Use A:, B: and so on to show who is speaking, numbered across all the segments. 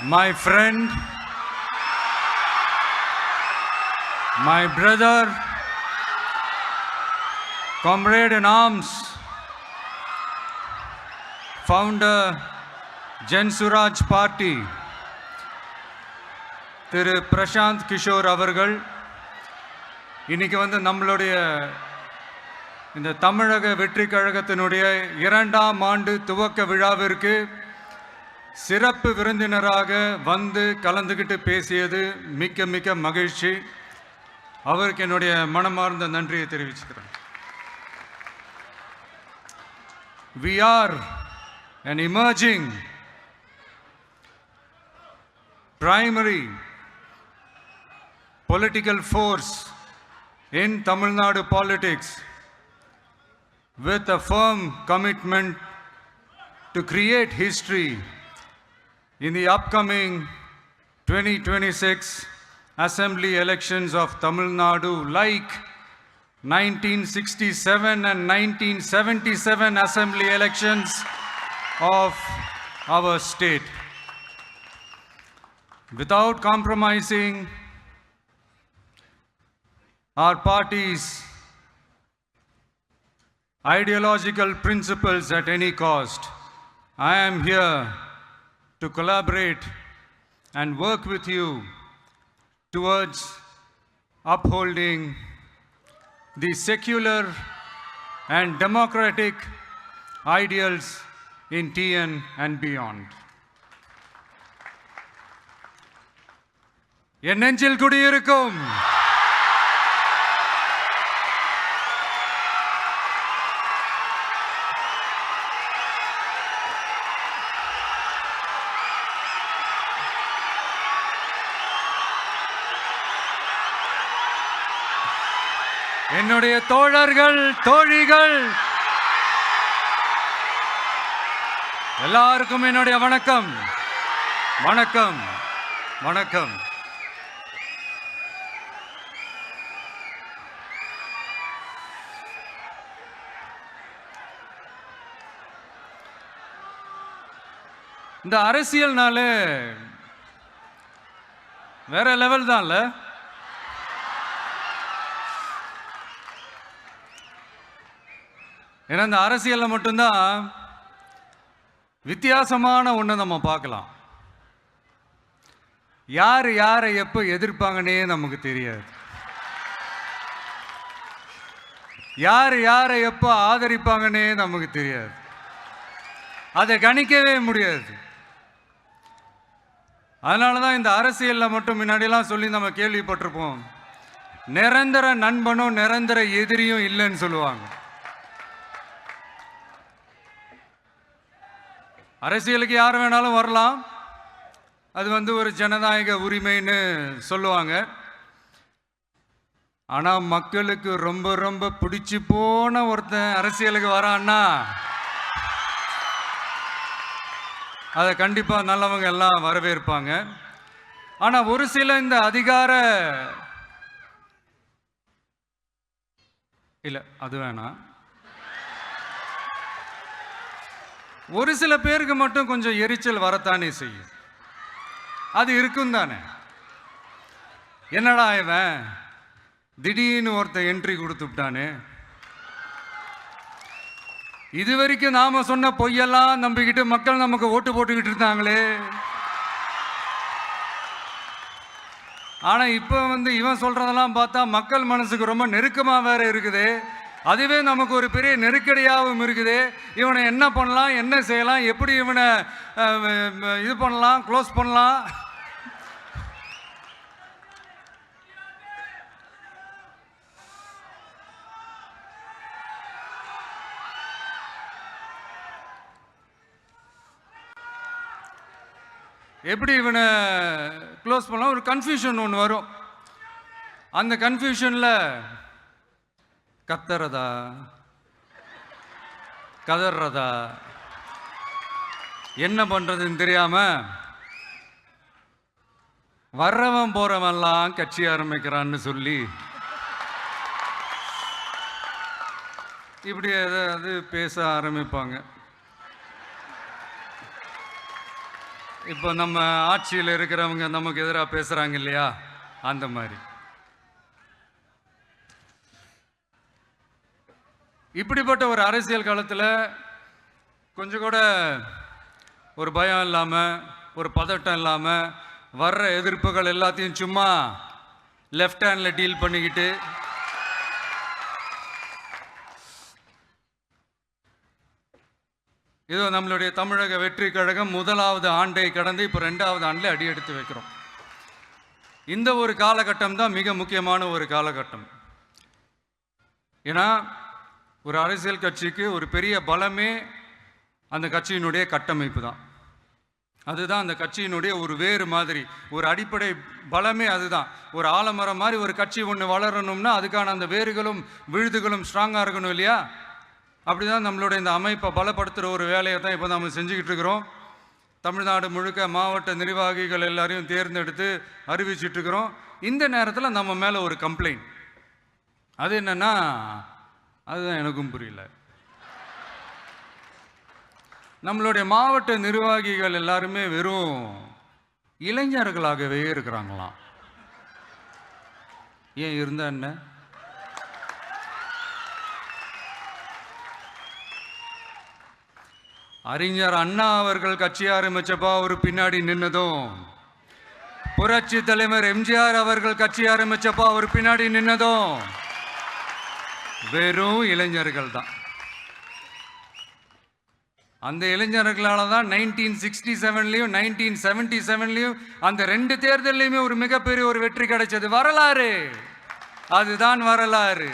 A: my friend, my brother, comrade in arms, founder, Jan Suraj Party, திரு பிரசாந்த் கிஷோர் அவர்கள் இன்னைக்கு நம்மளுடைய இந்த தமிழக வெற்றி கழகத்தினுடைய 2ஆம் ஆண்டு துவக்க விழாவிற்கு சிறப்பு விருந்தினராக கலந்துக்கிட்டு பேசியது மிக்க மிக்க மகிழ்ச்சி. அவருக்கு என்னுடைய மனமார்ந்த நன்றியை தெரிவிச்சுக்கிறேன். We are an emerging primary political force in Tamil Nadu politics with a firm commitment to create history in the upcoming 2026 assembly elections of Tamil Nadu, like 1967 and 1977 assembly elections of our state. Without compromising our party's ideological principles at any cost, I am here to collaborate and work with you towards upholding the secular and democratic ideals in TN and beyond. என் நெஞ்சில் குடியிருக்கும் என்னுடைய தோழர்கள், தோழிகள் எல்லாருக்கும் என்னுடைய வணக்கம். வணக்கம் வணக்கம். இந்த அரசியல்னாலே வேற லெவல் தான்ல. ஏன்னா இந்த அரசியலில் மட்டும்தான் வித்தியாசமான ஒன்று நம்ம பார்க்கலாம். யார் யாரை எப்போ எதிர்ப்பாங்கன்னே நமக்கு தெரியாது. யார் யாரை எப்போ ஆதரிப்பாங்கன்னே நமக்கு தெரியாது. அதை கணிக்கவே முடியாது. அதனால தான் இந்த அரசியலில் மட்டும் முன்னாடியெல்லாம் சொல்லி நம்ம கேள்விப்பட்டிருப்போம், நிரந்தர நண்பனும் நிரந்தர எதிரியும் இல்லைன்னு சொல்லுவாங்க. அரசியலுக்கு யார் வேணாலும் வரலாம், அது ஒரு ஜனநாயக உரிமைன்னு சொல்லுவாங்க. ஆனால் மக்களுக்கு ரொம்ப ரொம்ப பிடிச்சி போன ஒருத்தன் அரசியலுக்கு வரான்னா அதை கண்டிப்பாக நல்லவங்க எல்லாம் வரவேற்பாங்க. ஆனால் ஒரு சில இந்த அதிகார இல்லை அது வேணாம், ஒரு சில பேருக்கு மட்டும் கொஞ்சம் எரிச்சல் வரத்தானே செய்யும். அது இருக்கும் தானே. என்னடா இவன் திடீர்னு ஒருத்தன் என்ட்ரி கொடுத்துட்டானே, இது வரைக்கும் நாம சொன்ன பொய்யெல்லாம் நம்பிக்கிட்டு மக்கள் நமக்கு ஓட்டு போட்டுக்கிட்டு இருந்தாங்களே. ஆனா இப்ப இவன் சொல்றதெல்லாம் பார்த்தா மக்கள் மனசுக்கு ரொம்ப நெருக்கமா வேற இருக்குது. அதுவே நமக்கு ஒரு பெரிய நெருக்கடியாகவும் இருக்குது. இவனை என்ன பண்ணலாம், என்ன செய்யலாம், எப்படி இவனை இது பண்ணலாம், க்ளோஸ் பண்ணலாம். எப்படி இவனை க்ளோஸ் பண்ணலாம், ஒரு கன்ஃபியூஷன் ஒன்று வரும். அந்த கன்ஃபியூஷனில் கத்துறதா கதறதா என்ன பண்ணுறதுன்னு தெரியாமல் வர்றவன் போகிறவன்லாம் கட்சி ஆரம்பிக்கிறான்னு சொல்லி இப்படி ஏதாவது பேச ஆரம்பிப்பாங்க. இப்போ நம்ம ஆட்சியில் இருக்கிறவங்க நமக்கு எதிராக பேசுகிறாங்க இல்லையா, அந்த மாதிரி. இப்படிப்பட்ட ஒரு அரசியல் காலத்தில் கொஞ்சம் கூட ஒரு பயம் இல்லாமல், ஒரு பதட்டம் இல்லாமல், வர்ற எதிர்ப்புகள் எல்லாத்தையும் சும்மா லெஃப்ட் ஹேண்டில் டீல் பண்ணிக்கிட்டு இதோ நம்மளுடைய தமிழக வெற்றி கழகம் முதலாவது ஆண்டை கடந்து இப்போ 2வது ஆண்டில் அடி எடுத்து வைக்கிறோம். இந்த ஒரு காலகட்டம் தான் மிக முக்கியமான ஒரு காலகட்டம். ஏன்னா ஒரு அரசியல் கட்சிக்கு ஒரு பெரிய பலமே அந்த கட்சியினுடைய கட்டமைப்பு தான். அதுதான் அந்த கட்சியினுடைய ஒரு வேறு மாதிரி, ஒரு அடிப்படை பலமே அதுதான். ஒரு ஆலமரம் மாதிரி ஒரு கட்சி ஒன்று வளரணும்னா அதுக்கான அந்த வேர்களும் விழுதுகளும் ஸ்ட்ராங்காக இருக்கணும் இல்லையா? அப்படிதான் நம்மளுடைய இந்த அமைப்பை பலப்படுத்துகிற ஒரு வேலையை தான் இப்போ நம்ம செஞ்சுக்கிட்டு இருக்கிறோம். தமிழ்நாடு முழுக்க மாவட்ட நிர்வாகிகள் எல்லாரையும் தேர்ந்தெடுத்து அறிவிச்சிட்ருக்கிறோம். இந்த நேரத்தில் நம்ம மேலே ஒரு கம்ப்ளைண்ட், அது என்னன்னா, அதுதான் எனக்கும் புரியல. நம்மளுடைய மாவட்ட நிர்வாகிகள் எல்லாருமே வெறும் இளைஞர்களாகவே இருக்கிறாங்களாம். ஏன் இருந்தா என்ன? அறிஞர் அண்ணா அவர்கள் கட்சி ஆரம்பிச்சப்போ அவர் பின்னாடி நின்னதும், புரட்சி தலைவர் எம்ஜிஆர் அவர்கள் கட்சி ஆரம்பிச்சப்போ அவர் பின்னாடி நின்னதும் வெறும் இளைஞர்கள் தான். அந்த இளைஞர்களால தான் 1967லையும் 1977லையும் அந்த 2 தேர்தலையுமே ஒரு மிகப்பெரிய ஒரு வெற்றி கிடைச்சது. வரலாறு, அதுதான் வரலாறு.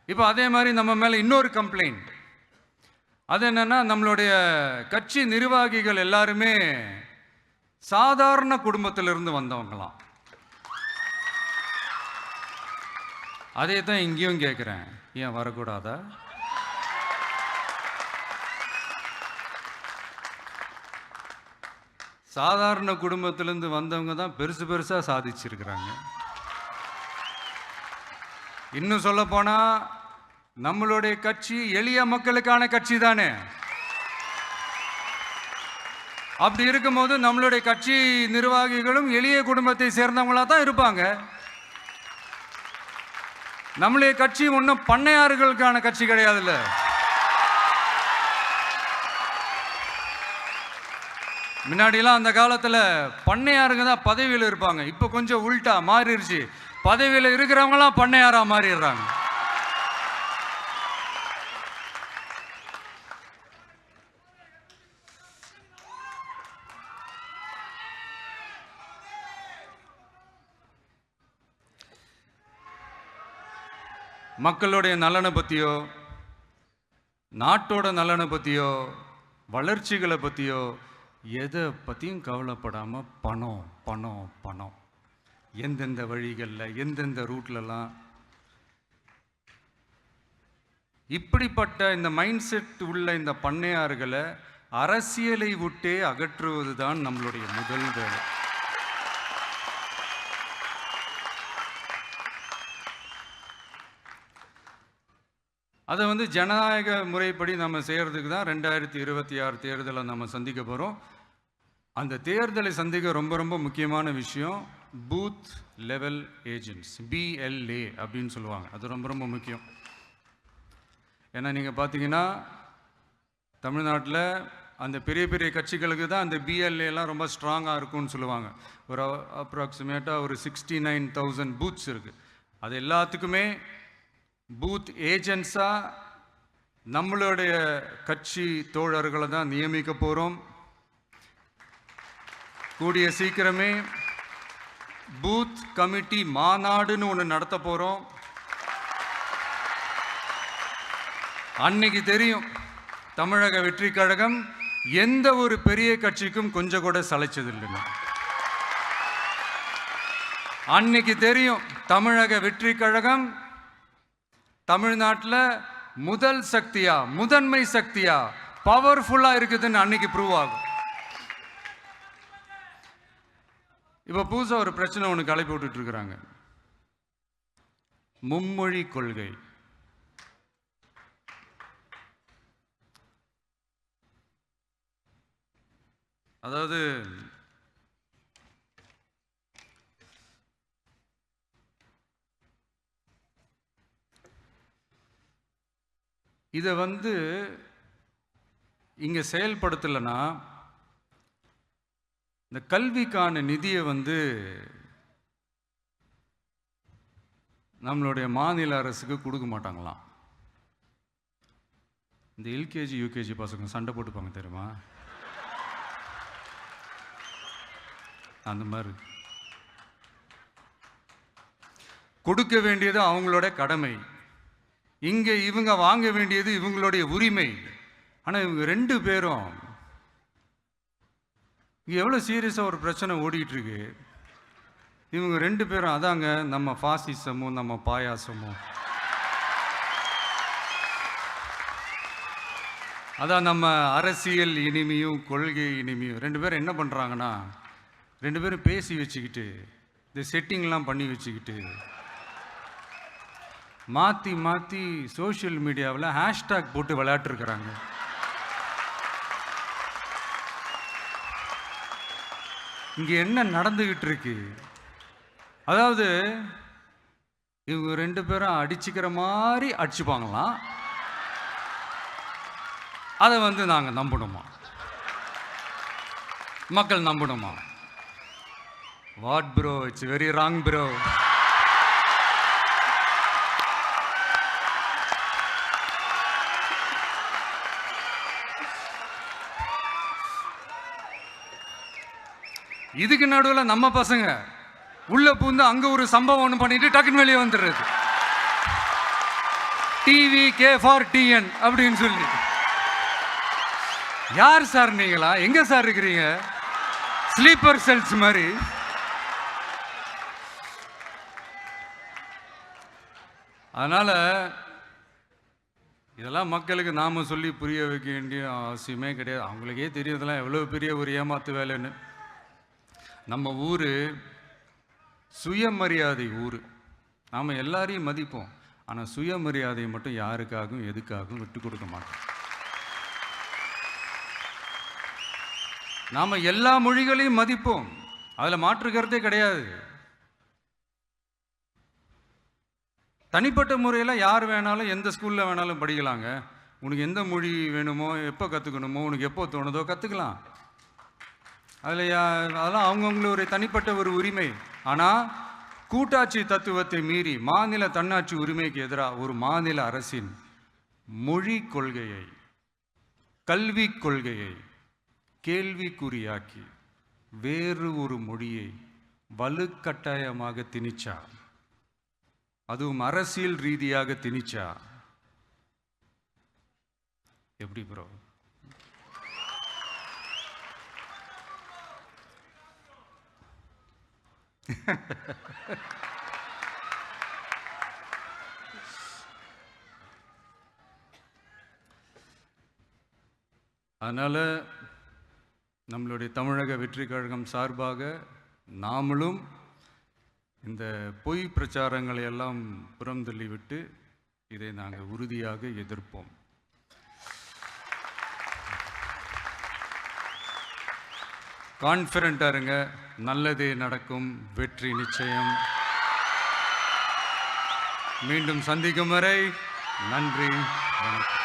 A: இப்போ அதே மாதிரி நம்ம மேலே இன்னொரு கம்ப்ளைண்ட், அது என்னன்னா, நம்மளுடைய கட்சி நிர்வாகிகள் எல்லாருமே சாதாரண குடும்பத்திலிருந்து வந்தவங்களாம். அதே தான் இங்கேயும் கேட்குறேன், ஏன் வரக்கூடாதா? சாதாரண குடும்பத்திலிருந்து வந்தவங்க தான் பெருசு பெருசாக சாதிச்சிருக்கிறாங்க. இன்னும் சொல்ல போனா நம்மளுடைய கட்சி எளிய மக்களுக்கான கட்சி தானே. அப்படி இருக்கும்போது நம்மளுடைய கட்சி நிர்வாகிகளும் எளிய குடும்பத்தை சேர்ந்தவங்களா தான் இருப்பாங்க. நம்மளுடைய கட்சி ஒன்றும் பண்ணையாறுகளுக்கான கட்சி கிடையாதுல்ல. முன்னாடிலாம் அந்த காலத்தில் பண்ணையாருங்க தான் பதவியில் இருப்பாங்க. இப்போ கொஞ்சம் உல்டா மாறிடுச்சு, பதவியில் இருக்கிறவங்களாம் பண்ணையாரா மாறிடுறாங்க. மக்களுடைய நலனை பற்றியோ, நாட்டோட நலனை பற்றியோ, வளர்ச்சிகளை பற்றியோ எதை பற்றியும் கவலைப்படாமல் பணம் பணம் பணம், எந்தெந்த வழிகளில் எந்தெந்த ரூட்லலாம். இப்படிப்பட்ட இந்த மைண்ட் செட் உள்ள இந்த பண்ணையார்களை அரசியலை விட்டே அகற்றுவது தான் நம்மளுடைய முதல் வேலை. அதை ஜனநாயக முறைப்படி நம்ம செய்கிறதுக்கு தான் 2026 தேர்தலை நம்ம சந்திக்க போகிறோம். அந்த தேர்தலை சந்திக்க ரொம்ப ரொம்ப முக்கியமான விஷயம் பூத் லெவல் ஏஜென்ட்ஸ், BLA அப்படின்னு சொல்லுவாங்க. அது ரொம்ப ரொம்ப முக்கியம். ஏன்னா நீங்கள் பார்த்தீங்கன்னா தமிழ்நாட்டில் அந்த பெரிய பெரிய கட்சிகளுக்கு தான் அந்த BLAலாம் ரொம்ப ஸ்ட்ராங்காக இருக்கும்னு சொல்லுவாங்க. ஒரு அப்ராக்சிமேட்டாக ஒரு 69,000 பூத்ஸ் இருக்குது. அது எல்லாத்துக்குமே பூத் ஏஜென்ட்ஸாக நம்மளுடைய கட்சி தோழர்களை தான் நியமிக்க போகிறோம். கூடிய சீக்கிரமே பூத் கமிட்டி மாநாடுன்னு ஒன்று நடத்த போகிறோம். அன்னைக்கு தெரியும் தமிழக வெற்றி கழகம் எந்த ஒரு பெரிய கட்சிக்கும் கொஞ்சம் கூட சளைச்சதில்லைங்க. அன்னைக்கு தெரியும் தமிழக வெற்றி கழகம் தமிழ்நாட்டில் முதல் சக்தியா, முதன்மை சக்தியா, பவர்ஃபுல்லாக இருக்குதுன்னு அன்னைக்கு ப்ரூவ் ஆகும். இப்போ புதுசாக ஒரு பிரச்சனை ஒன்று கிளப்பி விட்டுட்டு இருக்கிறாங்க, மும்மொழி கொள்கை. அதாவது இதை இங்கே செயல்படுத்தலைன்னா இந்த கல்விக்கான நிதியை நம்மளுடைய மாநில அரசுக்கு கொடுக்க மாட்டாங்களாம். இந்த எல்கேஜி யூகேஜி பசங்க சண்டை போட்டுப்பாங்க தெரியுமா, அந்த மாதிரி கொடுக்க வேண்டியது அவங்களோட கடமை, இங்கே இவங்க வாங்க வேண்டியது இவங்களுடைய உரிமை. ஆனால் இவங்க 2 பேரும் இங்கே எவ்வளோ சீரியஸாக ஒரு பிரச்சனை ஓடிக்கிட்டு இருக்கு. இவங்க 2 பேரும் அதாங்க நம்ம ஃபாசிசமும் நம்ம பாயாசமும், அதான் நம்ம அரசியல் இனிமையும் கொள்கை இனிமையும். 2 பேரும் என்ன பண்ணுறாங்கன்னா 2 பேரும் பேசி வச்சுக்கிட்டு இந்த செட்டிங்லாம் பண்ணி வச்சுக்கிட்டு மாற்றி மாற்றி சோஷியல் மீடியாவில் ஹேஷ்டாக் போட்டு விளையாட்டுருக்குறாங்க. இங்கே என்ன நடந்துக்கிட்டு இருக்கு, அதாவது இவங்க 2 பேரும் அடிச்சுக்கிற மாதிரி அடிச்சுப்பாங்களாம். அதை நாங்கள் நம்பணுமா, மக்கள் நம்பணுமா? What bro, it's very wrong bro. இதுக்கு நடுவில் நம்ம பசங்க உள்ள பூந்து அங்க ஒரு சம்பவம் ஒன்று பண்ணிட்டு டக்குன்னு வெளியே வந்துடுறது. டிவி கே ஃபார் டிஎன் அப்படின்னு சொல்லி. யார் சார் நீங்களா, எங்க சார் இருக்கிறீங்க? ஸ்லீப்பர் செல்ஸ் மாதிரி. அதனால இதெல்லாம் மக்களுக்கு நாம சொல்லி புரிய வைக்க வேண்டிய அவசியமே கிடையாது. அவங்களுக்கே தெரியறதெல்லாம் எவ்வளவு பெரிய ஒரு ஏமாத்து வேலைன்னு. நம்ம ஊர் சுயமரியாதை ஊர். நாம் எல்லாரையும் மதிப்போம், ஆனால் சுயமரியாதையை மட்டும் யாருக்காகவும் எதுக்காகவும் விட்டு கொடுக்க மாட்டோம். நாம் எல்லா மொழிகளையும் மதிப்போம், அதில் மாற்றுக்கிறதே கிடையாது. தனிப்பட்ட முறையில் யார் வேணாலும் எந்த ஸ்கூலில் வேணாலும் படிக்கலாங்க. உனக்கு எந்த மொழி வேணுமோ, எப்போ கற்றுக்கணுமோ, உனக்கு எப்போ தோணுதோ கற்றுக்கலாம். அதெல்லாம் அவங்கவுங்களுடைய தனிப்பட்ட ஒரு உரிமை. ஆனால் கூட்டாட்சி தத்துவத்தை மீறி மாநில தன்னாட்சி உரிமைக்கு எதிராக ஒரு மாநில அரசின் மொழி கொள்கையை, கல்வி கொள்கையை கேள்விக்குறியாக்கி வேறு ஒரு மொழியை வலுக்கட்டாயமாக திணிச்சா, அதுவும் அரசியல் ரீதியாக திணிச்சா எப்படி ப்ரோ? அதனால் நம்மளுடைய தமிழக வெற்றி கழகம் சார்பாக நாமளும் இந்த பொய் பிரச்சாரங்களை எல்லாம் புறம் தள்ளிவிட்டு இதை நாங்கள் உறுதியாக எதிர்ப்போம். கான்ஃபிடென்ட்டாக இருங்க, நல்லதே நடக்கும், வெற்றி நிச்சயம். மீண்டும் சந்திக்கும் வரை நன்றி, வணக்கம்.